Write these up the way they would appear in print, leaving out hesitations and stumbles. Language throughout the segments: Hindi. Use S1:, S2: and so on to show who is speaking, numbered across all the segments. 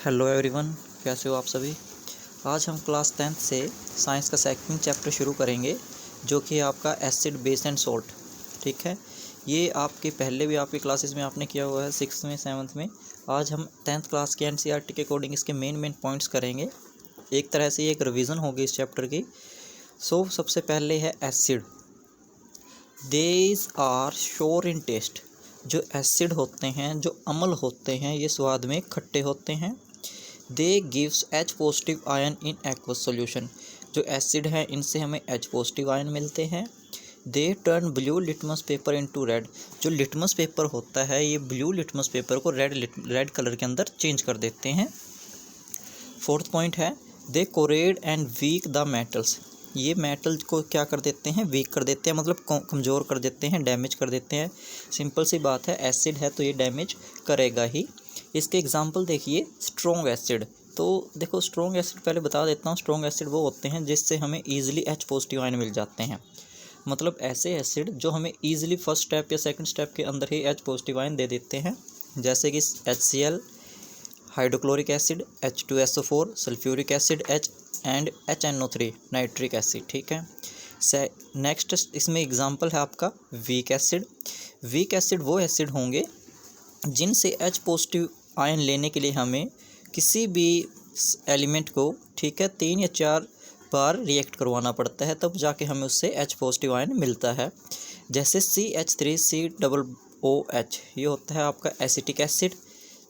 S1: हेलो एवरीवन, कैसे हो आप सभी। आज हम क्लास 10th से साइंस का सेकंड चैप्टर शुरू करेंगे, जो कि आपका एसिड बेस एंड सॉल्ट। ठीक है, ये आपके पहले भी आपकी क्लासेस में आपने किया हुआ है, 6th में 7th में। आज हम 10th क्लास के एनसीईआरटी के अकॉर्डिंग इसके मेन पॉइंट्स करेंगे। एक तरह से ये एक रिवीजन होगी इस चैप्टर की। सबसे पहले है acid. These are sour in taste. जो एसिड होते हैं, जो अम्ल होते हैं, ये स्वाद में खट्टे होते हैं। They gives H positive ion in aqueous solution. जो एसिड है, इनसे हमें H पॉजिटिव आयन मिलते हैं। They turn blue litmus paper into red. जो लिटमस पेपर होता है, ये ब्लू लिटमस पेपर को रेड कलर के अंदर चेंज कर देते हैं। फोर्थ पॉइंट है they corrode and weak the metals. ये मेटल को क्या कर देते हैं, वीक कर देते हैं, मतलब कमज़ोर कर देते हैं, डैमेज कर देते हैं। सिंपल सी बात है, एसिड है तो ये डैमेज करेगा ही। इसके एग्जांपल देखिए, स्ट्रॉन्ग एसिड। तो देखो, स्ट्रॉन्ग एसिड पहले बता देता हूँ। स्ट्रॉन्ग एसिड वो होते हैं जिससे हमें ईजिली H पॉजिटिव आयन मिल जाते हैं। मतलब ऐसे एसिड जो हमें ईजिली फर्स्ट स्टेप या सेकंड स्टेप के अंदर ही H पॉजिटिव आयन दे देते हैं, जैसे कि HCl, hydrochloric acid, H2SO4, sulphuric acid H and HNO3, nitric acid. ठीक है। नेक्स्ट इसमें एग्जांपल है आपका वीक एसिड। वीक एसिड वो एसिड होंगे जिनसे H पॉजिटिव आयन लेने के लिए हमें किसी भी एलिमेंट को, ठीक है, 3 या 4 बार रिएक्ट करवाना पड़ता है, तब जाके हमें उससे H पॉजिटिव आयन मिलता है। जैसे CH3COOH, ये होता है आपका एसिटिक एसिड।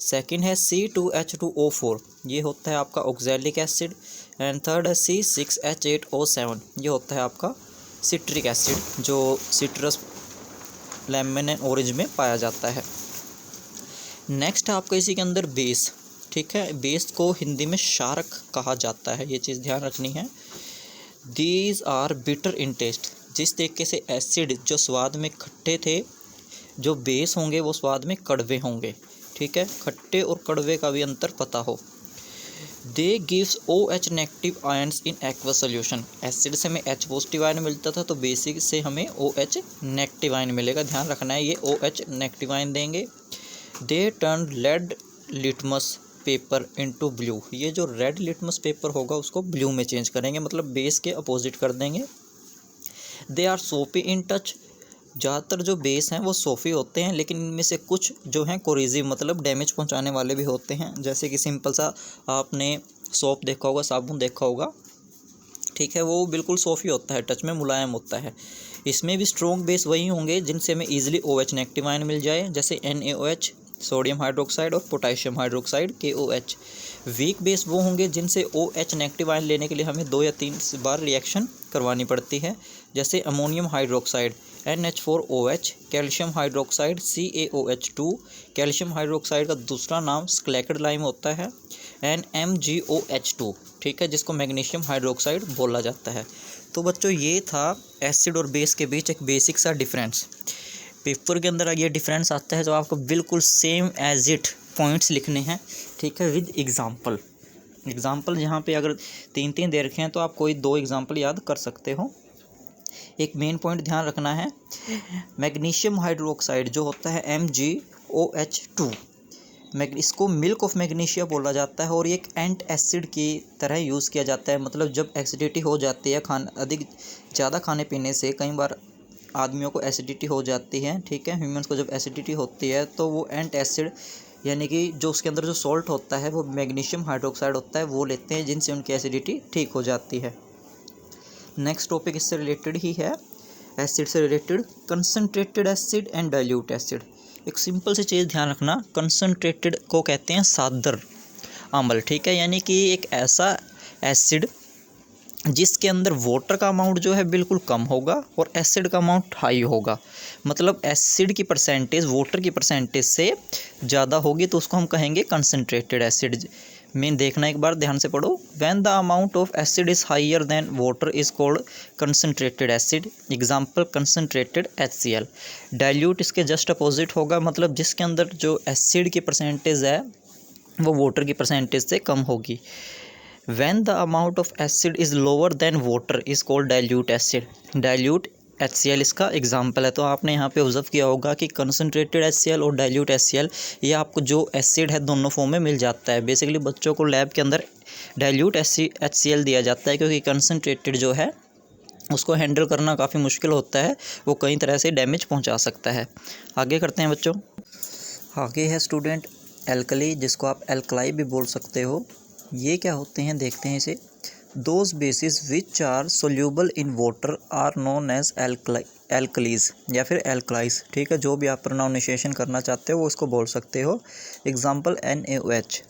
S1: सेकंड है C2H2O4, ये होता है आपका ऑक्सैलिक एसिड। एंड थर्ड है C6H8O7, ये होता है आपका सिट्रिक एसिड, जो सिट्रस, लेमन एंड ऑरेंज में पाया जाता है। नेक्स्ट है आपका इसी के अंदर बेस। ठीक है, बेस को हिंदी में क्षारक कहा जाता है, ये चीज़ ध्यान रखनी है। These are bitter in taste. जिस तरीके से एसिड जो स्वाद में खट्टे थे, जो बेस होंगे वो स्वाद में कड़वे होंगे। ठीक है, खट्टे और कड़वे का भी अंतर पता हो। They gives OH negative ions in aqueous solution. Acid से हमें H पॉजिटिव आयन मिलता था, तो बेसिक से हमें OH नेगेटिव आयन मिलेगा। ध्यान रखना है, ये OH नेगेटिव आयन देंगे। They turn red litmus paper into blue. ये जो रेड लिटमस पेपर होगा उसको ब्लू में चेंज करेंगे, मतलब बेस के अपोजिट कर देंगे। दे आर सोपी इन टच। ज़्यादातर जो बेस हैं वो सोफ़ी होते हैं, लेकिन इनमें से कुछ जो हैं कोरिजिव, मतलब डैमेज पहुंचाने वाले भी होते हैं। जैसे कि सिंपल सा आपने सोप देखा होगा, साबुन देखा होगा, ठीक है, वो बिल्कुल सोफ़ी होता है, टच में मुलायम होता है। इसमें भी स्ट्रॉन्ग बेस वही होंगे जिनसे हमें ईजिली OH नेगेटिव आयन मिल जाए, जैसे NaOH, सोडियम हाइड्रोक्साइड, और potassium hydroxide KOH। Weak base वो होंगे जिनसे OH नेगेटिव आयन लेने के लिए हमें 2 या 3 बार रिएक्शन करवानी पड़ती है, जैसे ammonium hydroxide NH4OH, calcium hydroxide CaOH2। Calcium hydroxide का दूसरा नाम स्क्लैक्ड लाइम होता है, NMgOH2, ठीक है, जिसको मैग्नीशियम हाइड्रोक्साइड बोला जाता है। तो बच्चों, ये था एसिड और बेस के बीच एक बेसिक सा डिफरेंस। पेपर के अंदर ये डिफरेंस आता है, तो आपको बिल्कुल सेम एज इट पॉइंट्स लिखने हैं, ठीक है, विद एग्जाम्पल यहाँ पे अगर 3 दे रखे हैं तो आप कोई 2 एग्जाम्पल याद कर सकते हो। एक मेन पॉइंट ध्यान रखना है, मैग्नीशियम हाइड्रोक्साइड जो होता है MgOH2, इसको मिल्क ऑफ मैग्नीशिया बोला जाता है, और ये एक एंट एसिड की तरह यूज़ किया जाता है। मतलब जब एसिडिटी हो जाती है, ज़्यादा खाने पीने से कई बार आदमियों को एसिडिटी हो जाती है, ठीक है, ह्यूमंस को जब एसिडिटी होती है तो वो एंट एसिड, यानी कि जो उसके अंदर जो सॉल्ट होता है वो मैग्नीशियम हाइड्रोक्साइड होता है, वो लेते हैं, जिनसे उनकी एसिडिटी ठीक हो जाती है। नेक्स्ट टॉपिक इससे रिलेटेड ही है, एसिड से related, concentrated acid and dilute acid. एक सिंपल सी चीज़ ध्यान रखना, कंसनट्रेटेड को कहते हैं सादर अम्ल, ठीक है, यानी कि एक ऐसा एसिड जिसके अंदर वाटर का अमाउंट जो है बिल्कुल कम होगा और एसिड का अमाउंट हाई होगा। मतलब एसिड की परसेंटेज वाटर की परसेंटेज से ज़्यादा होगी, तो उसको हम कहेंगे कंसनट्रेटेड एसिड। मेन देखना, एक बार ध्यान से पढ़ो, when the amount of acid is higher than water is called concentrated acid. Example concentrated HCl। Dilute इसके जस्ट अपोजिट होगा, मतलब जिसके अंदर जो एसिड की परसेंटेज है वो वाटर की परसेंटेज से कम होगी। When the amount of acid is lower than water is called dilute acid. Dilute HCl इसका एग्जाम्पल है। तो आपने यहाँ पे ऑब्जर्व किया होगा कि कंसनट्रेटेड HCl और डाइल्यूट HCl ये आपको जो एसिड है दोनों फॉर्म में मिल जाता है। बेसिकली बच्चों को लैब के अंदर डाइल्यूट HCl दिया जाता है, क्योंकि कंसनट्रेटेड जो है उसको हैंडल करना काफ़ी मुश्किल होता है, वो कई तरह से डैमेज पहुंचा सकता है। आगे करते हैं बच्चों। आगे है स्टूडेंट एल्कली, जिसको आप एल्कलाई भी बोल सकते हो। ये क्या होते हैं देखते हैं इसे। Those bases which are soluble in water are known as alkalis या फिर एल्कलाइज। ठीक है, जो भी आप प्रोनाउंसिएशन करना चाहते हो वो उसको बोल सकते हो। एग्जाम्पल NaOH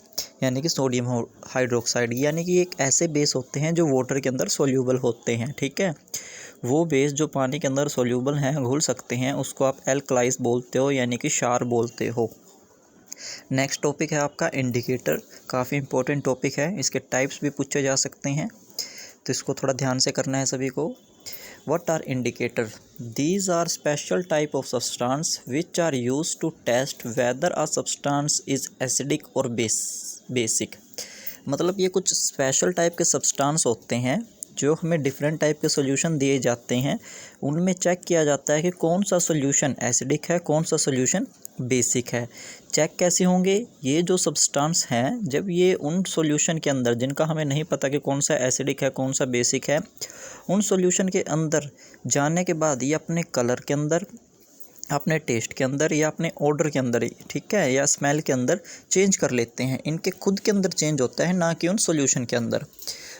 S1: यानी कि सोडियम हाइड्रोक्साइड, यानी कि एक ऐसे बेस होते हैं जो वाटर के अंदर सोल्यूबल होते हैं। ठीक है, वो बेस जो पानी के अंदर सोल्यूबल हैं, घुल सकते हैं, उसको आप एल्कलाइज बोलते हो यानी कि क्षार बोलते हो। नेक्स्ट टॉपिक है आपका इंडिकेटर। काफ़ी इंपॉर्टेंट टॉपिक है, इसके टाइप्स भी पूछे जा सकते हैं, तो इसको थोड़ा ध्यान से करना है सभी को। What are indicator? These are special type of substance which are used to test whether a substance is acidic or basic। मतलब ये कुछ स्पेशल टाइप के सब्सटेंस होते हैं जो हमें डिफरेंट टाइप के सॉल्यूशन दिए जाते हैं, उनमें चेक किया जाता है कि कौन सा सॉल्यूशन एसिडिक है, कौन सा सॉल्यूशन बेसिक है। चेक कैसे होंगे? ये जो सब्सटेंस हैं, जब ये उन सॉल्यूशन के अंदर जिनका हमें नहीं पता कि कौन सा एसिडिक है कौन सा बेसिक है, उन सॉल्यूशन के अंदर जाने के बाद ये अपने कलर के अंदर, अपने टेस्ट के अंदर या अपने ऑर्डर के अंदर, ठीक है, या स्मेल के अंदर चेंज कर लेते हैं। इनके खुद के अंदर चेंज होता है, ना कि उन सॉल्यूशन के अंदर।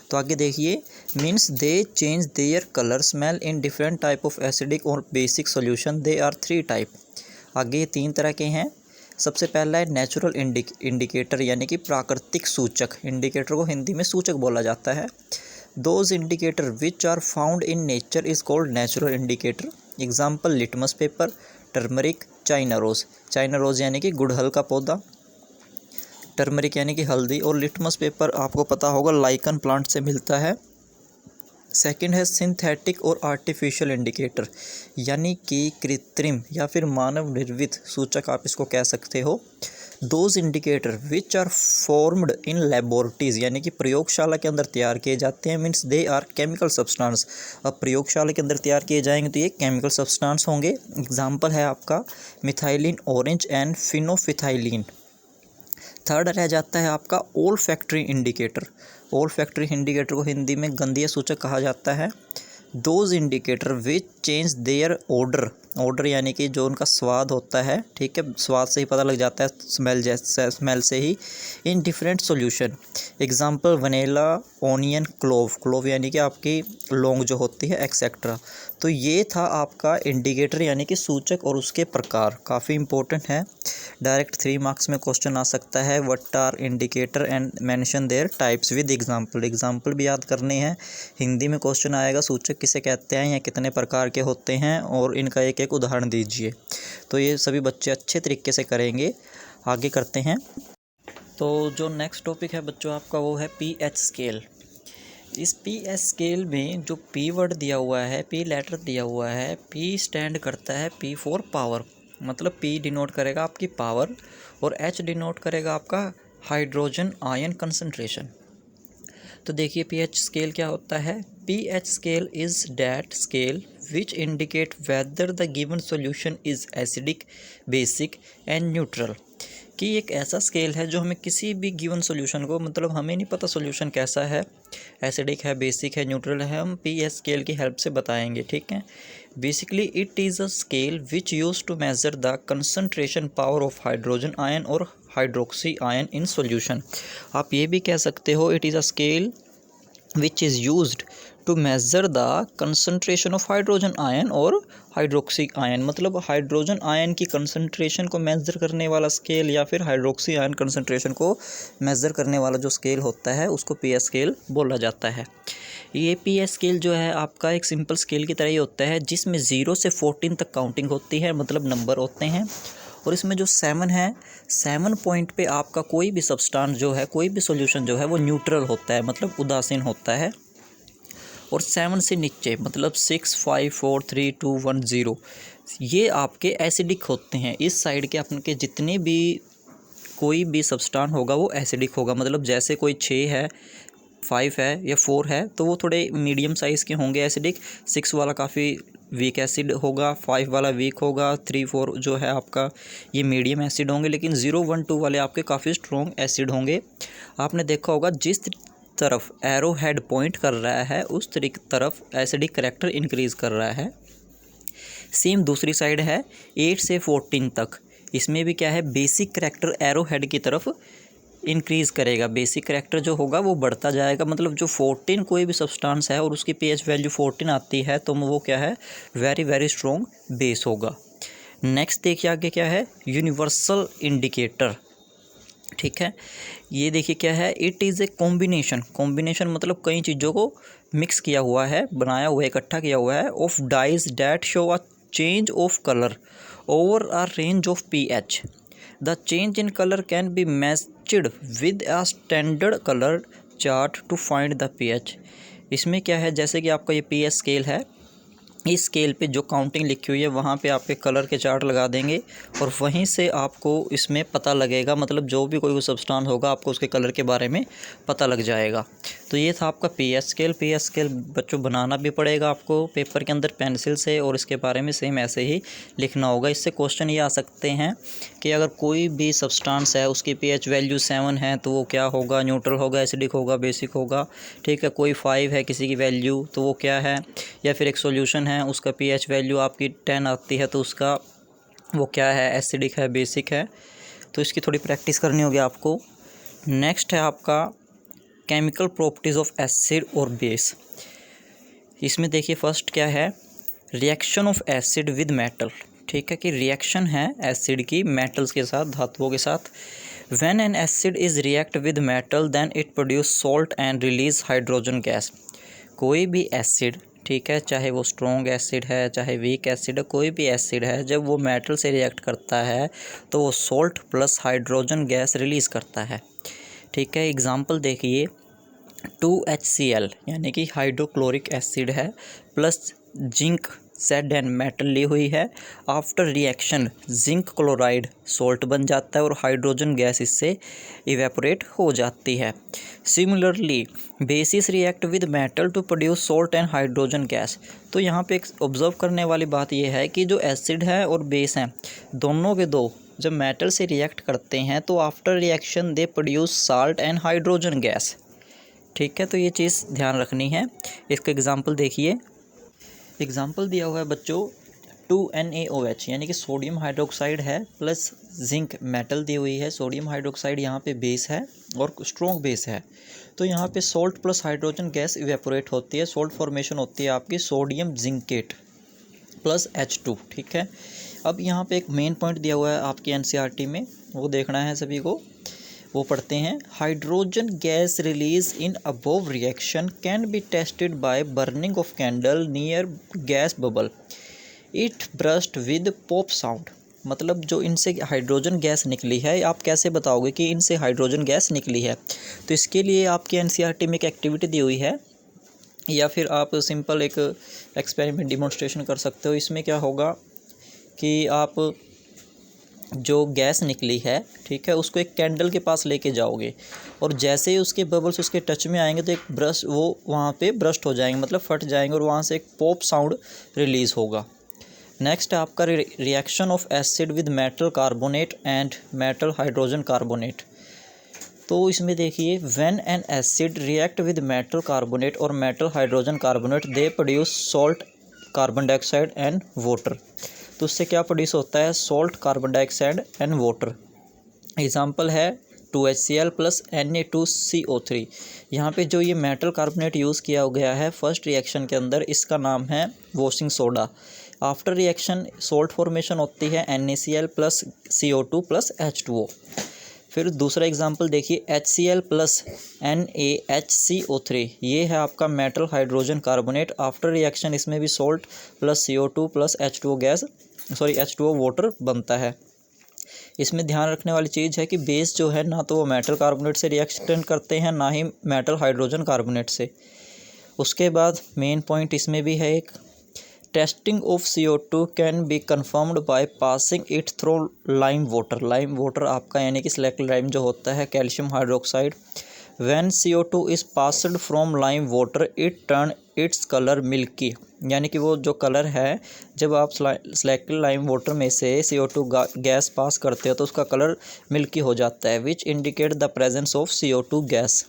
S1: तो आगे देखिए, means they change their colour smell in different type of acidic और basic solution. They are 3 type. आगे ये 3 तरह के हैं। सबसे पहला है नेचुरल इंडिकेटर यानी कि प्राकृतिक सूचक। इंडिकेटर को हिंदी में सूचक बोला जाता है। Those indicator which are found in nature is called natural indicator. Example litmus paper, turmeric, China rose. China rose यानी कि गुड़हल का पौधा, टर्मरिक यानी कि हल्दी, और लिटमस पेपर आपको पता होगा लाइकन प्लांट से मिलता है। सेकंड है सिंथेटिक और आर्टिफिशियल इंडिकेटर, यानी कि कृत्रिम या फिर मानव निर्मित सूचक आप इसको कह सकते हो। Those indicator which are formed in laboratories, यानी कि प्रयोगशाला के अंदर तैयार किए जाते हैं। Means they are chemical substance. अब प्रयोगशाला के अंदर तैयार किए जाएंगे तो ये केमिकल सब्सटेंस होंगे। एग्जाम्पल है आपका मिथाइलिन ऑरेंज एंड फिनोफिथाइलिन। थर्ड रह जाता है आपका ओल फैक्ट्री इंडिकेटर। ओल फैक्ट्री इंडिकेटर को हिंदी में गंधीय सूचक कहा जाता है। Those indicator which change their order यानी कि जो उनका स्वाद होता है, ठीक है, स्वाद से ही पता लग जाता है, स्मेल से ही, in different solution. Example vanilla, onion, clove यानी कि आपकी लौंग जो होती है, एक्सेट्रा। तो ये था आपका इंडिकेटर यानी कि सूचक और उसके प्रकार। काफ़ी इंपॉर्टेंट है, डायरेक्ट 3 मार्क्स में क्वेश्चन आ सकता है। What are indicator and mention their types with example. Example भी याद करने हैं। हिंदी में क्वेश्चन आएगा सूचक किसे कहते हैं या कितने प्रकार के होते हैं, और इनका एक एक उदाहरण दीजिए। तो ये सभी बच्चे अच्छे तरीके से करेंगे। आगे करते हैं। तो जो नेक्स्ट टॉपिक है बच्चों आपका, वो है pH स्केल। इस pH स्केल में जो P वर्ड दिया हुआ है, P लेटर दिया हुआ है, P स्टैंड करता है P फॉर पावर, मतलब P डिनोट करेगा आपकी पावर और H डिनोट करेगा आपका हाइड्रोजन आयन कंसंट्रेशन। तो देखिए pH स्केल क्या होता है। pH scale is that scale which indicate whether the given solution is acidic, basic and neutral. कि एक ऐसा स्केल है जो हमें किसी भी गिवन सॉल्यूशन को, मतलब हमें नहीं पता सॉल्यूशन कैसा है, एसिडिक है, बेसिक है, न्यूट्रल है, हम pH स्केल की हेल्प से बताएंगे। ठीक है, basically it is a scale which use to measure the concentration power of hydrogen ion और हाइड्रोक्सी आयन इन सॉल्यूशन। आप ये भी कह सकते हो it is a scale which is used to measure the concentration of hydrogen ion और हाइड्रोक्सी आयन, मतलब हाइड्रोजन आयन की कंसंट्रेशन को मेज़र करने वाला स्केल या फिर हाइड्रोक्सी आयन कंसंट्रेशन को मेज़र करने वाला जो स्केल होता है उसको pH स्केल बोला जाता है। ये pH स्केल जो है आपका एक सिंपल स्केल की तरह ही होता है, जिसमें 0 से 14 तक काउंटिंग होती है, मतलब नंबर होते हैं। और इसमें जो 7 है, 7 पॉइंट पे आपका कोई भी सब्सटेंस जो है, कोई भी सॉल्यूशन जो है वो न्यूट्रल होता है, मतलब उदासीन होता है। और 7 से नीचे मतलब 6, 5, 4, 3, 2, 1, 0 ये आपके एसिडिक होते हैं। इस साइड के अपन के जितने भी कोई भी सब्सटेंस होगा वो एसिडिक होगा, मतलब जैसे कोई 6 है, 5 है या 4 है तो वो थोड़े मीडियम साइज़ के होंगे एसिडिक, 6 वाला काफ़ी वीक एसिड होगा, 5 वाला वीक होगा, 3 4 जो है आपका ये मीडियम एसिड होंगे, लेकिन 0 1 2 वाले आपके काफ़ी स्ट्रॉन्ग एसिड होंगे। आपने देखा होगा जिस तरफ एरो हेड पॉइंट कर रहा है उस तरफ एसिडिक करैक्टर इंक्रीज़ कर रहा है। सेम दूसरी साइड है 8 से 14 तक, इसमें भी क्या है, बेसिक करैक्टर एरो हेड की तरफ इंक्रीज़ करेगा। बेसिक करैक्टर जो होगा वो बढ़ता जाएगा, मतलब जो 14 कोई भी सब्सटेंस है और उसकी pH वैल्यू 14 आती है तो वो क्या है, वेरी वेरी स्ट्रॉन्ग बेस होगा। नेक्स्ट देखिए आगे क्या है, यूनिवर्सल इंडिकेटर। ठीक है, ये देखिए क्या है, इट इज़ ए कॉम्बिनेशन मतलब कई चीज़ों को मिक्स किया हुआ है, बनाया हुआ है, इकट्ठा किया हुआ है, of dyes that show a change of colour over a range of pH। The change in colour can be matched with a standard colour chart to find the pH। इसमें क्या है, जैसे कि आपका ये pH स्केल है, इस स्केल पे जो काउंटिंग लिखी हुई है वहाँ पे आपके कलर के चार्ट लगा देंगे और वहीं से आपको इसमें पता लगेगा, मतलब जो भी कोई सब्सटेंस होगा आपको उसके कलर के बारे में पता लग जाएगा। तो ये था आपका pH स्केल बच्चों बनाना भी पड़ेगा आपको पेपर के अंदर पेंसिल से, और इसके बारे में सेम ऐसे ही लिखना होगा। इससे क्वेश्चन ये आ सकते हैं कि अगर कोई भी सब्सटेंस है उसकी pH वैल्यू 7 है तो वो क्या होगा, न्यूट्रल होगा, एसिडिक होगा, बेसिक होगा। ठीक है, कोई 5 है किसी की वैल्यू तो वो क्या है, या फिर एक सॉल्यूशन है उसका pH वैल्यू आपकी 10 आती है तो उसका वो क्या है, एसिडिक है, बेसिक है। तो इसकी थोड़ी प्रैक्टिस करनी होगी आपको। नेक्स्ट है आपका केमिकल प्रॉपर्टीज़ ऑफ एसिड और बेस। इसमें देखिए फर्स्ट क्या है, reaction of acid with metal. ठीक है, कि रिएक्शन है एसिड की मेटल्स के साथ, धातुओं के साथ। When an acid is react with metal then it produce salt and release hydrogen gas. कोई भी एसिड, ठीक है, चाहे वो स्ट्रॉन्ग एसिड है चाहे वीक एसिड है, कोई भी एसिड है, जब वो मेटल से रिएक्ट करता है तो वो salt plus hydrogen gas release करता है। ठीक है, एग्जांपल देखिए 2HCl यानी कि हाइड्रोक्लोरिक एसिड है प्लस जिंक सेड एंड मेटल ली हुई है। After reaction zinc chloride salt बन जाता है और हाइड्रोजन गैस इससे इवेपोरेट हो जाती है। Similarly bases react with metal to produce salt and hydrogen gas. तो यहाँ पे एक ऑब्जर्व करने वाली बात यह है कि जो एसिड है और बेस हैं दोनों के दो जब मेटल से रिएक्ट करते हैं तो after reaction they produce salt and hydrogen gas. ठीक है, तो ये चीज़ ध्यान रखनी है। इसका एग्जांपल देखिए, एग्जांपल दिया हुआ है बच्चों 2NaOH यानी कि सोडियम हाइड्रोक्साइड है प्लस जिंक मेटल दी हुई है। सोडियम हाइड्रोक्साइड यहाँ पे बेस है और स्ट्रॉन्ग बेस है, तो यहाँ पे salt plus hydrogen gas evaporate होती है, सॉल्ट फॉर्मेशन होती है आपकी सोडियम जिंकेट प्लस H2। ठीक है, अब यहाँ पे एक मेन पॉइंट दिया हुआ है आपकी NCERT में, वो देखना है सभी को, वो पढ़ते हैं। Hydrogen gas release in above reaction can be tested by burning of candle near gas bubble, it burst with pop sound. मतलब जो इनसे हाइड्रोजन गैस निकली है, आप कैसे बताओगे कि इनसे हाइड्रोजन गैस निकली है, तो इसके लिए आपकी NCERT में एक एक्टिविटी दी हुई है, या फिर आप सिंपल एक एक्सपेरिमेंट डिमॉन्स्ट्रेशन कर सकते हो। इसमें क्या होगा कि आप जो गैस निकली है, ठीक है, उसको एक कैंडल के पास लेके जाओगे और जैसे ही उसके बबल्स उसके टच में आएंगे तो एक ब्रश वो वहाँ पे ब्रस्ट हो जाएंगे, मतलब फट जाएंगे और वहाँ से एक पॉप साउंड रिलीज़ होगा। नेक्स्ट है आपका reaction of acid with metal carbonate and metal hydrogen carbonate. तो इसमें देखिए when an acid react with metal carbonate और metal hydrogen carbonate they produce salt carbon dioxide and water. तो उससे क्या प्रोड्यूस होता है, salt carbon dioxide and water. Example है 2HCl प्लस Na2CO3। यहाँ पे जो ये मेटल कार्बोनेट यूज़ किया गया है फर्स्ट रिएक्शन के अंदर, इसका नाम है washing soda. After reaction salt formation होती है NaCl plus CO2 plus H2O। फिर दूसरा एग्जांपल देखिए HCl प्लस NaHCO3, ये है आपका metal hydrogen carbonate. After reaction इसमें भी salt plus CO2 plus H2O gas H2O water बनता है। इसमें ध्यान रखने वाली चीज़ है कि बेस जो है ना तो वो मेटल कार्बोनेट से रिएक्शन करते हैं ना ही मेटल हाइड्रोजन कार्बोनेट से। उसके बाद मेन पॉइंट इसमें भी है एक, testing of CO2 can be confirmed by passing it through lime water. Lime water आपका यानी कि सेलेक्ट लाइम जो होता है calcium hydroxide. When CO2 is passed from lime water it turn its colour milky, यानी कि वो जो कलर है जब आप सेलेक्टेड लाइम वाटर में से CO2 गैस पास करते हो तो उसका कलर मिल्की हो जाता है, which indicate the presence of CO2 gas.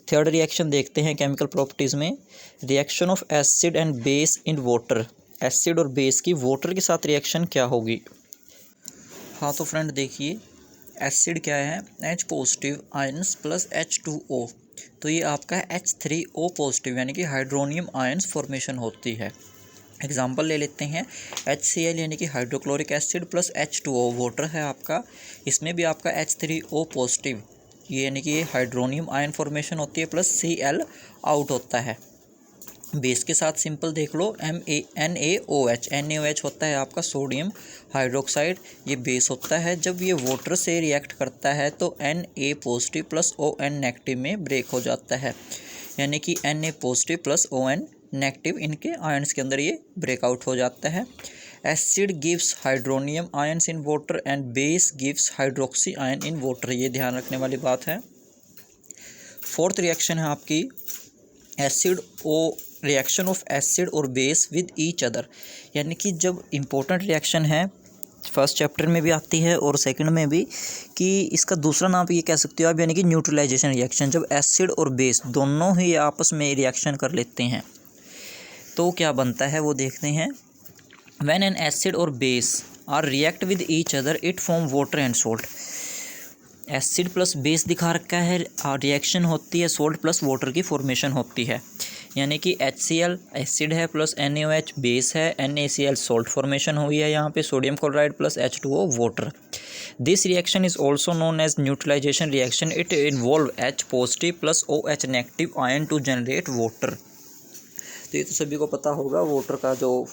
S1: Third reaction देखते हैं केमिकल प्रॉपर्टीज़ में, reaction of acid and base in water. Acid और बेस की वाटर के साथ रिएक्शन क्या होगी। हाँ तो फ्रेंड देखिए, एसिड क्या है, H positive ions plus H2O, तो ये आपका H3O पॉजिटिव यानी कि हाइड्रोनियम आयंस फॉर्मेशन होती है। एग्जांपल ले लेते हैं, HCl यानी कि hydrochloric acid plus H2O water है आपका, इसमें भी आपका H3O पॉजिटिव ये यानी कि ये हाइड्रोनियम आयन फॉर्मेशन होती है प्लस Cl आउट होता है। बेस के साथ सिंपल देख लो, NaOH होता है आपका सोडियम हाइड्रोक्साइड, ये बेस होता है। जब ये वाटर से रिएक्ट करता है तो Na positive plus ON negative में ब्रेक हो जाता है, यानी कि Na positive plus ON negative इनके आयन्स के अंदर ये ब्रेकआउट हो जाता है। Acid gives hydronium ions in water and base gives hydroxy ion in water, ये ध्यान रखने वाली बात है। फोर्थ रिएक्शन है आपकी रिएक्शन ऑफ एसिड और बेस विद ईच अदर, यानी कि जब इम्पोर्टेंट रिएक्शन है, फर्स्ट चैप्टर में भी आती है और सेकंड में भी, कि इसका दूसरा नाम ये कह सकते हो आप, यानी कि न्यूट्रलाइजेशन रिएक्शन। जब एसिड और बेस दोनों ही आपस में रिएक्शन कर लेते हैं तो क्या बनता है वो देखते हैं। व्हेन एन एसिड और base are react with each other it form water and salt. Acid plus base दिखा रखा है और रिएक्शन होती है सोल्ट प्लस वाटर की फॉर्मेशन होती है, यानी कि HCl एसिड है प्लस NaOH बेस है, NaCl सोल्ट फॉर्मेशन हुई है यहाँ पे, sodium chloride plus H2O water. This reaction is also known as neutralisation reaction, it involve H positive plus OH negative ion to generate water. तो ये तो सभी को पता होगा, वाटर का जो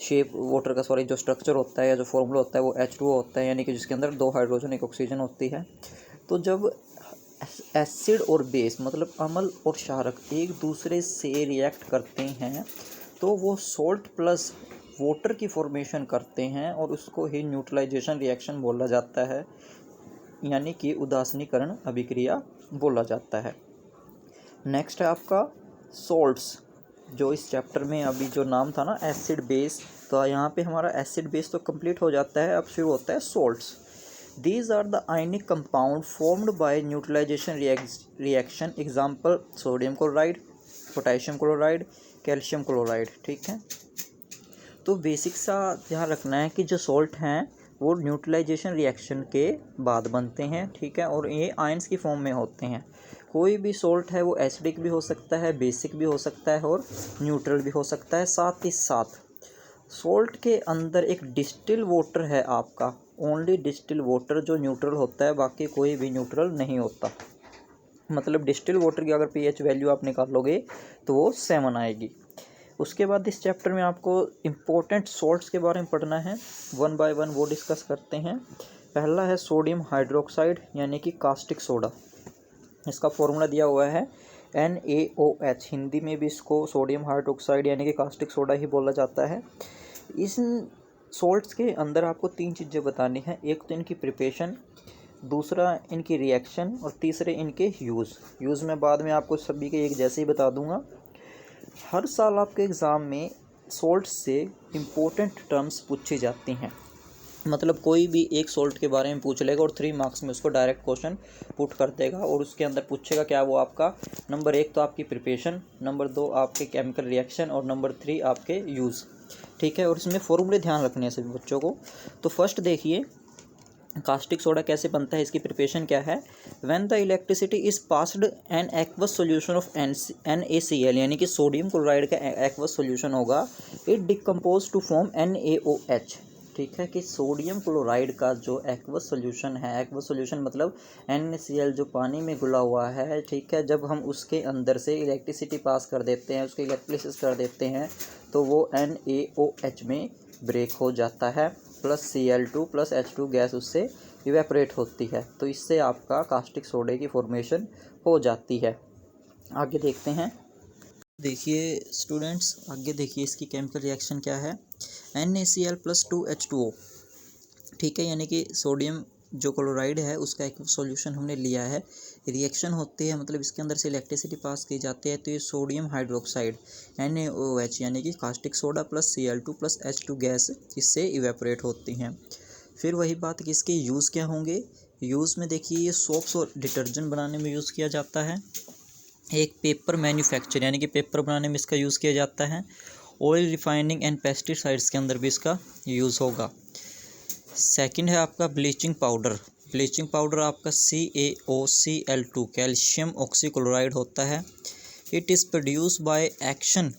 S1: जो स्ट्रक्चर होता है या जो फॉर्मूला होता है वो H2O होता है, यानी कि जिसके अंदर 2 हाइड्रोजन 1 ऑक्सीजन होती है। तो जब एसिड और बेस मतलब अम्ल और क्षारक एक दूसरे से रिएक्ट करते हैं तो वो सोल्ट प्लस वाटर की फॉर्मेशन करते हैं और उसको ही न्यूट्रलाइजेशन रिएक्शन बोला जाता है, यानी कि उदासीनीकरण अभिक्रिया बोला जाता है। नेक्स्ट है आपका सोल्ट्स, जो इस चैप्टर में अभी जो नाम था ना एसिड बेस, तो यहाँ पे हमारा एसिड बेस तो कंप्लीट हो जाता है, अब शुरू होता है salts. These are the ionic compound formed by neutralization reaction, example sodium chloride, potassium chloride, calcium chloride. ठीक है, तो बेसिक सा ध्यान रखना है कि जो सॉल्ट हैं वो न्यूट्रलाइजेशन रिएक्शन के बाद बनते हैं, ठीक है, और ये आयंस की फॉर्म में होते हैं। कोई भी सॉल्ट है वो एसिडिक भी हो सकता है, बेसिक भी हो सकता है और न्यूट्रल भी हो सकता है। साथ ही साथ सॉल्ट के अंदर एक डिस्टिल वाटर है आपका, ओनली डिस्टिल वाटर जो न्यूट्रल होता है, बाकी कोई भी न्यूट्रल नहीं होता। मतलब डिस्टिल वाटर की अगर pH वैल्यू आप निकालोगे तो वो 7 आएगी। उसके बाद इस चैप्टर में आपको इम्पोर्टेंट सॉल्ट्स के बारे में पढ़ना है, 1 बाय 1 वो डिस्कस करते हैं। पहला है सोडियम हाइड्रोक्साइड यानी कि कास्टिक सोडा, इसका फॉर्मूला दिया हुआ है NaOH, हिंदी में भी इसको सोडियम हाइड्रोक्साइड यानी कि कास्टिक सोडा ही बोला जाता है। इस सॉल्ट्स के अंदर आपको 3 चीज़ें बतानी है, एक तो इनकी प्रिपरेशन, दूसरा इनकी रिएक्शन और तीसरे इनके यूज़ मैं बाद में आपको सभी के एक जैसे ही बता दूंगा। हर साल आपके एग्ज़ाम में सॉल्ट्स से इम्पोर्टेंट टर्म्स पूछी जाती हैं, मतलब कोई भी एक सॉल्ट के बारे में पूछ लेगा और 3 मार्क्स में उसको डायरेक्ट क्वेश्चन पुट कर देगा और उसके अंदर पूछेगा क्या, वो आपका नंबर 1 तो आपकी प्रिपरेशन, नंबर 2 आपके केमिकल रिएक्शन और नंबर 3 आपके यूज़। ठीक है, और इसमें फॉर्मूले ध्यान रखने हैं सभी बच्चों को। तो फर्स्ट देखिए कास्टिक सोडा कैसे बनता है, इसकी प्रिपरेशन क्या है। When the electricity is passed an aqueous solution of NaCl यानी कि सोडियम क्लोराइड का एक्वस सॉल्यूशन होगा, it decompose to form NaOH। ठीक है, कि सोडियम क्लोराइड का जो एक्वस सॉल्यूशन है, एक्वस सॉल्यूशन मतलब NaCl जो पानी में घुला हुआ है, ठीक है, जब हम उसके अंदर से इलेक्ट्रिसिटी पास कर देते हैं, उसके इलेक्ट्रिसिस कर देते हैं तो वो NaOH में ब्रेक हो जाता है, plus Cl2 plus H2 gas उससे इवेपोरेट होती है, तो इससे आपका कास्टिक सोडे की फॉर्मेशन हो जाती है। आगे देखते हैं, देखिए स्टूडेंट्स आगे देखिए इसकी केमिकल रिएक्शन क्या है, NaCl प्लस 2H2O। ठीक है, यानी कि सोडियम जो क्लोराइड है उसका एक सॉल्यूशन हमने लिया है, रिएक्शन होती है, मतलब इसके अंदर से इलेक्ट्रिसिटी पास की जाती है, तो ये सोडियम हाइड्रोक्साइड NaOH यानी कि caustic soda plus Cl2 plus H2 gas इससे इवेपोरेट होती हैं। फिर वही बात कि इसके यूज़ क्या होंगे। यूज़ में देखिए ये सोप्स और डिटर्जेंट बनाने में यूज़ किया जाता है। एक पेपर मैन्युफैक्चर यानी कि पेपर बनाने में इसका यूज़ किया जाता है। ऑयल रिफाइनिंग एंड पेस्टिसाइड्स के अंदर भी इसका यूज़ होगा। सेकंड है आपका ब्लीचिंग पाउडर। ब्लीचिंग पाउडर आपका CaOCl2 कैल्शियम ऑक्सीक्लोराइड होता है। It is produce by action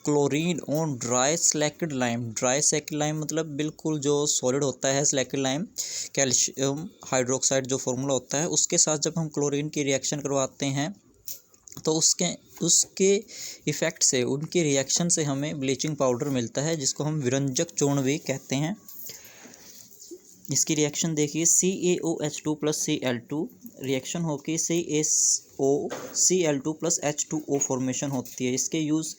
S1: chlorine on dry slaked lime. Dry slaked lime मतलब बिल्कुल जो सॉलिड होता है स्लैक्ड लाइम, कैल्शियम हाइड्रोक्साइड जो फॉर्मूला होता है उसके साथ जब हम क्लोरीन की रिएक्शन करवाते हैं तो उसके इफ़ेक्ट से, उनके रिएक्शन से हमें ब्लीचिंग पाउडर मिलता है, जिसको हम विरंजक चूर्ण भी कहते हैं। इसकी रिएक्शन देखिए CaOH2 प्लस Cl2 रिएक्शन होकर CaOCl2 प्लस H2O फॉर्मेशन होती है। इसके यूज़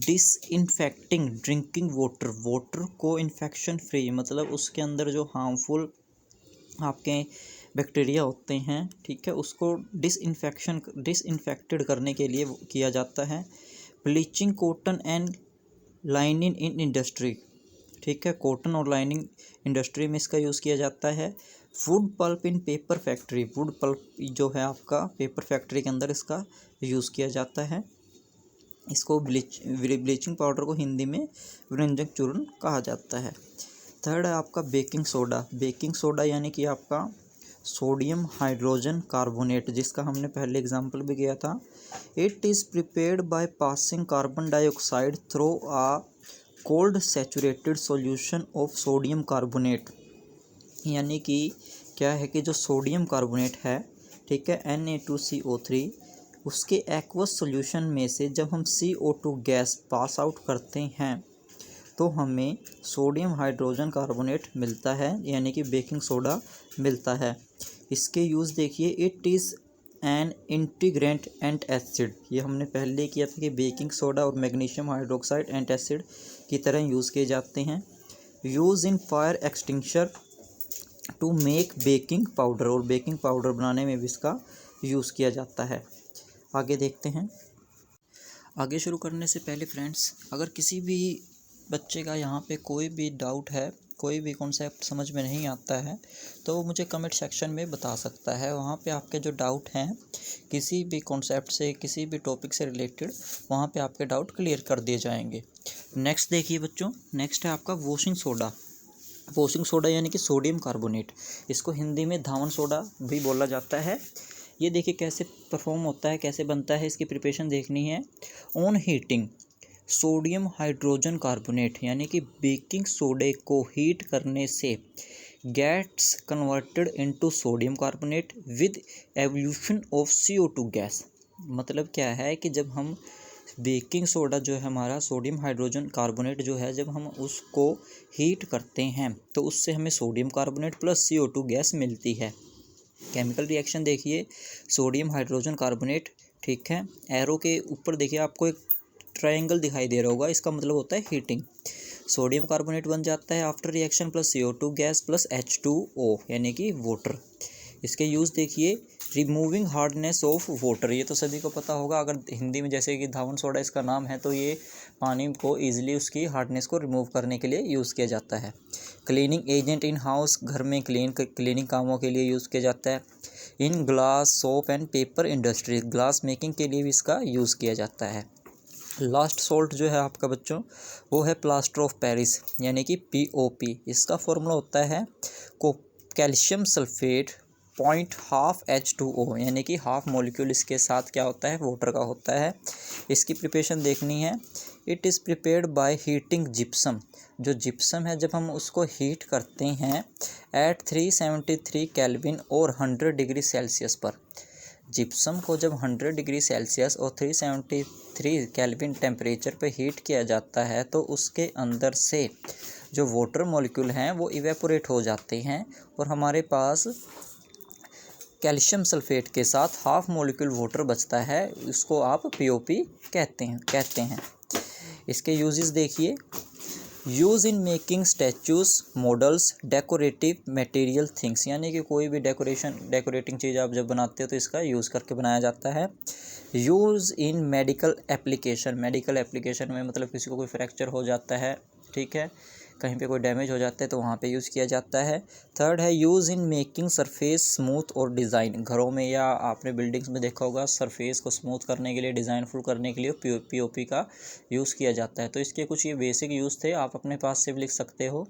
S1: डिसइंफेक्टिंग ड्रिंकिंग वाटर को इन्फेक्शन फ्री, मतलब उसके अंदर जो हार्मफुल आपके बैक्टीरिया होते हैं, ठीक है, उसको डिसइंफेक्टेड करने के लिए किया जाता है। Bleaching cotton and lining in industry, ठीक है, कॉटन और लाइनिंग इंडस्ट्री में इसका यूज़ किया जाता है। वुड पल्प इन पेपर फैक्ट्री, वुड पल्प जो है आपका पेपर फैक्ट्री के अंदर इसका यूज़ किया जाता है। इसको ब्लीचिंग पाउडर को हिंदी में विरंजक चूर्ण कहा जाता है। थर्ड है आपका बेकिंग सोडा। बेकिंग सोडा यानी कि आपका सोडियम हाइड्रोजन कार्बोनेट, जिसका हमने पहले एग्जाम्पल भी किया था। It is prepared by passing carbon dioxide through a cold saturated solution of sodium carbonate. यानी कि क्या है कि जो सोडियम कार्बोनेट है, ठीक है, Na2CO3, उसके एक्वस सॉल्यूशन में से जब हम CO2 गैस पास आउट करते हैं तो हमें सोडियम हाइड्रोजन कार्बोनेट मिलता है, यानी कि बेकिंग सोडा मिलता है। इसके यूज़ देखिए, it is an integrant antacid. ये हमने पहले किया था कि बेकिंग सोडा और मैग्नीशियम हाइड्रोक्साइड एंटासिड की तरह यूज़ किए जाते हैं। Use in fire extinguisher to make baking powder, और बेकिंग पाउडर बनाने में भी इसका यूज़ किया जाता है। आगे देखते हैं। आगे शुरू करने से पहले फ्रेंड्स, अगर किसी भी बच्चे का यहाँ पे कोई भी डाउट है, कोई भी कॉन्सेप्ट समझ में नहीं आता है, तो वो मुझे कमेंट सेक्शन में बता सकता है। वहाँ पे आपके जो डाउट हैं किसी भी कॉन्सेप्ट से, किसी भी टॉपिक से रिलेटेड, वहाँ पे आपके डाउट क्लियर कर दिए जाएंगे। नेक्स्ट देखिए बच्चों, नेक्स्ट है आपका वॉशिंग सोडा। वॉशिंग सोडा यानी कि सोडियम कार्बोनेट, इसको हिंदी में धावन सोडा भी बोला जाता है। ये देखिए कैसे परफॉर्म होता है, कैसे बनता है, इसकी प्रिपरेशन देखनी है। On heating sodium hydrogen carbonate यानी कि बेकिंग सोडे को हीट करने से gets converted into sodium carbonate with evolution of CO2 gas. मतलब क्या है कि जब हम बेकिंग सोडा जो है हमारा सोडियम हाइड्रोजन कार्बोनेट जो है, जब हम उसको हीट करते हैं तो उससे हमें sodium carbonate plus CO2 gas मिलती है। केमिकल रिएक्शन देखिए, सोडियम हाइड्रोजन कार्बोनेट, ठीक है, एरो के ऊपर देखिए आपको एक ट्रायंगल दिखाई दे रहा होगा, इसका मतलब होता है हीटिंग। सोडियम कार्बोनेट बन जाता है after reaction plus CO2 gas plus H2O यानी कि वाटर। इसके यूज़ देखिए, रिमूविंग हार्डनेस ऑफ वाटर, ये तो सभी को पता होगा। अगर हिंदी में जैसे कि धावन सोडा इसका नाम है, तो ये पानी को ईजिली उसकी हार्डनेस को रिमूव करने के लिए यूज़ किया जाता है। क्लीनिंग एजेंट इन हाउस, घर में क्लीनिंग कामों के लिए यूज़ किया जाता है। In glass soap and paper industry, glass making के लिए भी इसका यूज़ किया जाता है। लास्ट सॉल्ट जो है आपका बच्चों, वो है प्लास्टर ऑफ पेरिस यानी कि POP। इसका फॉर्मूला होता है कैल्शियम सल्फेट 0.5 H2O यानी कि हाफ मॉलिक्यूल इसके साथ क्या होता है, वाटर का होता है। इसकी प्रिपरेशन देखनी है। It is prepared by heating gypsum. जो जिप्सम है जब हम उसको हीट करते हैं एट 373 केल्विन और 100 डिग्री सेल्सियस पर, जिप्सम को जब 100 डिग्री सेल्सियस और 373 केल्विन टेम्परेचर पे हीट किया जाता है तो उसके अंदर से जो वाटर मॉलिक्यूल हैं वो इवेपोरेट हो जाते हैं और हमारे पास कैल्शियम सल्फेट के साथ हाफ मॉलिक्यूल वाटर बचता है। इसको आप POP कहते हैं। इसके यूजेस देखिए, use in making statues, models, decorative material things, यानी कि कोई भी डेकोरेटिंग चीज़ आप जब बनाते हो तो इसका यूज़ करके बनाया जाता है। यूज़ इन मेडिकल एप्लीकेशन में मतलब किसी को कोई फ्रैक्चर हो जाता है, ठीक है, कहीं पे कोई डैमेज हो जाता है तो वहाँ पे यूज़ किया जाता है। थर्ड है use in making surface smooth और डिज़ाइन, घरों में या आपने बिल्डिंग्स में देखा होगा सरफेस को स्मूथ करने के लिए, डिज़ाइनफुल करने के लिए पीओपी का यूज़ किया जाता है। तो इसके कुछ ये बेसिक यूज़ थे, आप अपने पास से भी लिख सकते हो।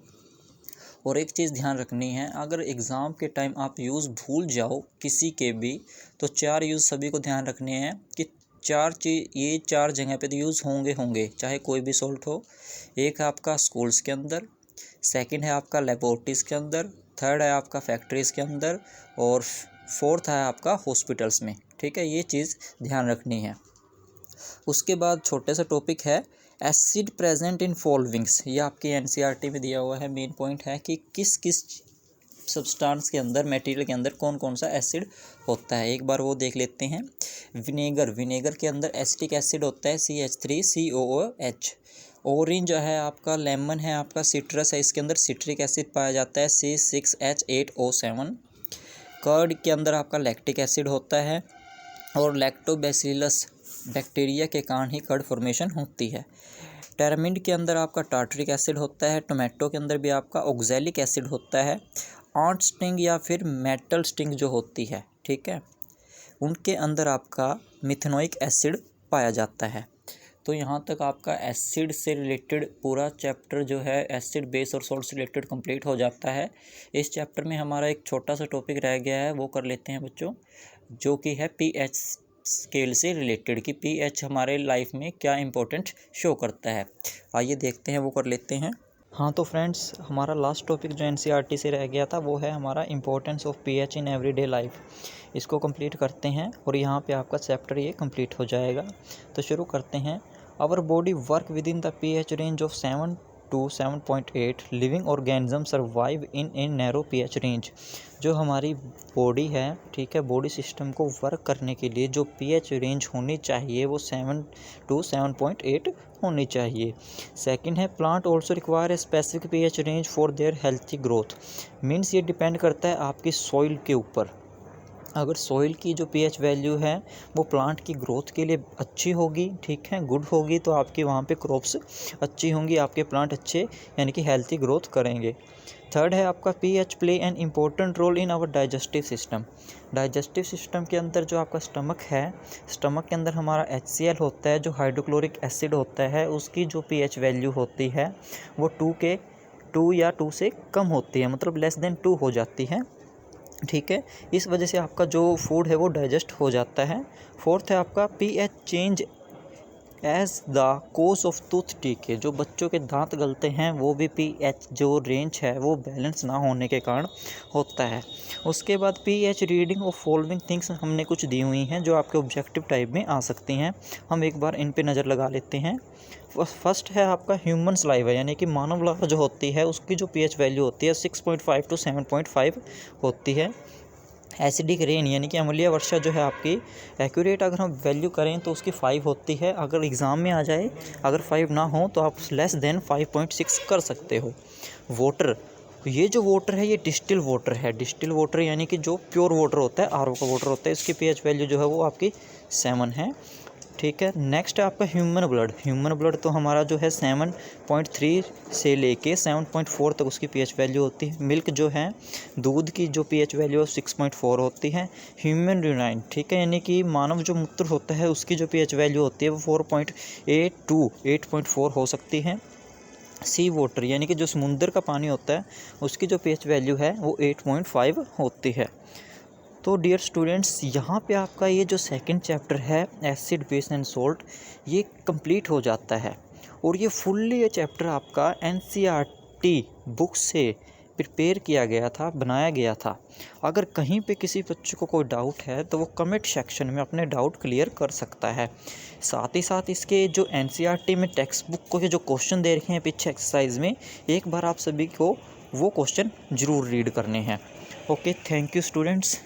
S1: और एक चीज़ ध्यान रखनी है, अगर एग्ज़ाम के टाइम आप यूज़ भूल जाओ किसी के भी, तो 4 यूज़ सभी को ध्यान रखने हैं कि ये 4 जगह पे तो यूज़ होंगे, चाहे कोई भी सॉल्ट हो। एक है आपका स्कूल्स के अंदर, सेकंड है आपका लेबोरेटरीज़ के अंदर, थर्ड है आपका फैक्ट्रीज़ के अंदर, और फोर्थ है आपका हॉस्पिटल्स में, ठीक है, ये चीज़ ध्यान रखनी है। उसके बाद छोटे सा टॉपिक है एसिड प्रेजेंट इन फॉलोइंग्स, ये आपके एनसीईआरटी में दिया हुआ है। मेन पॉइंट है कि किस किस सब्सटेंस के अंदर, मटेरियल के अंदर कौन कौन सा एसिड होता है, एक बार वो देख लेते हैं। विनेगर के अंदर एसिटिक एसिड होता है CH3COOH। ऑरेंज है आपका, लेमन है आपका, सिट्रस है, इसके अंदर सिट्रिक एसिड पाया जाता है C6H8O7। कर्ड के अंदर आपका लैक्टिक एसिड होता है, और लैक्टोबैसिलस बैक्टीरिया के कारण ही कर्ड फॉर्मेशन होती है। टैरामिड के अंदर आपका टार्टरिक एसिड होता है। टोमेटो के अंदर भी आपका ऑक्सैलिक एसिड होता है। आंट स्टिंग या फिर मेटल स्टिंग जो होती है, ठीक है, उनके अंदर आपका मिथेनोइक एसिड पाया जाता है। तो यहाँ तक आपका एसिड से रिलेटेड पूरा चैप्टर जो है, एसिड बेस और सॉल्ट से रिलेटेड कंप्लीट हो जाता है। इस चैप्टर में हमारा एक छोटा सा टॉपिक रह गया है, वो कर लेते हैं बच्चों, जो कि है पीएच स्केल से रिलेटेड, कि पीएच हमारे लाइफ में क्या इंपॉर्टेंट शो करता है। आइए देखते हैं, वो कर लेते हैं। हाँ तो फ्रेंड्स, हमारा लास्ट टॉपिक जो एनसीईआरटी से रह गया था वो है हमारा importance of pH in everyday life. इसको कंप्लीट करते हैं और यहाँ पे आपका चैप्टर ये कंप्लीट हो जाएगा। तो शुरू करते हैं। Our body work within the pH range of 7 to 7.8। Living organism survive in narrow pH range. जो हमारी बॉडी है, ठीक है, बॉडी सिस्टम को वर्क करने के लिए जो पीएच रेंज होनी चाहिए वो 7 to 7.8 होनी चाहिए। सेकंड है plant also require a specific pH range for their healthy growth. Means ये डिपेंड करता है आपकी सॉइल के ऊपर। अगर सॉइल की जो पीएच वैल्यू है वो प्लांट की ग्रोथ के लिए अच्छी होगी, ठीक है, गुड होगी, तो आपकी वहाँ पे क्रॉप्स अच्छी होंगी, आपके प्लांट अच्छे यानी कि हेल्थी ग्रोथ करेंगे। थर्ड है आपका pH play an important role in our digestive system. Digestive system के अंदर जो आपका स्टमक है, स्टमक के अंदर हमारा HCl होता है, जो हाइड्रोक्लोरिक एसिड होता है, उसकी जो पीएच वैल्यू होती है वो 2 या 2 से कम होती है, मतलब लेस देन 2 हो जाती है, ठीक है। इस वजह से आपका जो फूड है वो डाइजेस्ट हो जाता है। फोर्थ है आपका pH change as the cause of tooth decay. जो बच्चों के दांत गलते हैं वो भी पीएच जो रेंज है वो बैलेंस ना होने के कारण होता है। उसके बाद pH reading of following things हमने कुछ दी हुई हैं जो आपके ऑब्जेक्टिव टाइप में आ सकती हैं। हम एक बार इन पे नज़र लगा लेते हैं। फर्स्ट है आपका ह्यूमन सलाइवा, यानी कि मानव लार जो होती है उसकी जो पीएच वैल्यू होती है 6.5 to 7.5 होती है। एसिडिक रेन यानी कि अम्लीय वर्षा जो है आपकी एक्यूरेट अगर हम वैल्यू करें तो उसकी 5 होती है। अगर एग्ज़ाम में आ जाए, अगर 5 ना हो तो आप लेस देन 5.6 कर सकते हो। वाटर, ये जो वाटर है ये डिस्टिल वाटर है। डिस्टिल वाटर यानी कि जो प्योर वाटर होता है, आरओ का वाटर होता है, इसकी पीएच वैल्यू जो है वो आपकी 7 है, ठीक है। नेक्स्ट है आपका ह्यूमन ब्लड। ह्यूमन ब्लड तो हमारा जो है 7.3 से लेके 7.4 तक उसकी पीएच वैल्यू होती है। मिल्क जो है, दूध की जो पीएच वैल्यू है 6.4 होती है। ह्यूमन यूराइन, ठीक है, यानी कि मानव जो मूत्र होता है उसकी जो पीएच वैल्यू होती है वो 4.8 to 8.4 हो सकती है। सी वाटर यानी कि जो समुद्र का पानी होता है उसकी जो पीएच वैल्यू है वो 8.5 होती है। तो डियर स्टूडेंट्स, यहाँ पे आपका ये जो सेकंड चैप्टर है एसिड बेस एंड सॉल्ट, ये कंप्लीट हो जाता है। और ये फुल्ली ये चैप्टर आपका एनसीईआरटी बुक से प्रिपेयर किया गया था, बनाया गया था। अगर कहीं पे किसी बच्चे को कोई डाउट है तो वो कमेंट सेक्शन में अपने डाउट क्लियर कर सकता है। साथ ही साथ इसके जो एनसीईआरटी में टेक्स्ट बुक को के जो क्वेश्चन दे रखे हैं पीछे एक्सरसाइज में, एक बार आप सभी को वो क्वेश्चन ज़रूर रीड करने हैं। Okay, thank you students.